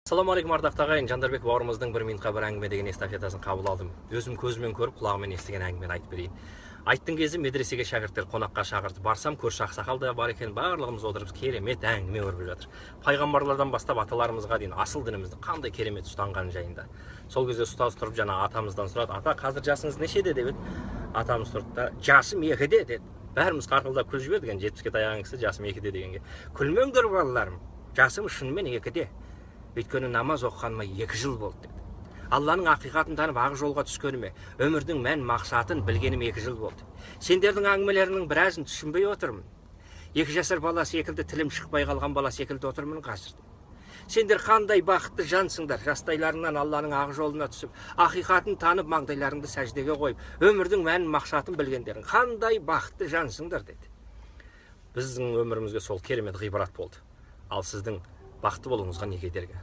Ассалаумағалейкум ардақты ағайын, Жандарбек бауырымыздың бір минутқа бір әңгіме деген эстафетасын қабыл алдым. Өзім көзіммен көріп, құлағыммен естіген әңгімені айтып берейін. Айттың кезі медресеге шәкірттер қонаққа шақырды. Барсам, көрші ақсақал да бар екен, барлығымыз отырып керемет әңгіме өрбіп жатыр. Пайғамбарлардан бастап аталарымызға дейін асыл дінімізді қандай керемет ұстанғаны жайында. Сол кезде ұстаз тұрып жаңа атамыздан сұрады: "Ата, қазір жасыңыз нешеде?" деп еді. Атамыз тұрды да: "Жасым 2-де" деді. Бәріміз қарқылдап күліп жібердік, енді 70-ке таяған кісі жасым 2-де дегенге. "Күлмеңдер балаларым, жасым шынымен 2-де. Өйткені намаз оқығаныма 2 жыл болды" деді. Алланың ақиқатын танып ақ жолға түскеніме, өмірдің мән мақсатын білгенім 2 жыл болды. Сендердің әңгімелерінің біразын түсінбей отырмын. 2 жасар бала секілді, тілім шықпай қалған бала секілді отырмын қазір. Сендер қандай бақытты жансыңдар, жастайларыңнан Алланың ақ жолына түсіп, ақиқатын танып, маңдайларыңды сәждеге қойып, өмірдің мән мақсатын білгендерің қандай бақытты жансыңдар деді. Біздің өмірімізге сол керемет ғибрат болды. Ал сіздің бақытты болуыңызға не кедергі?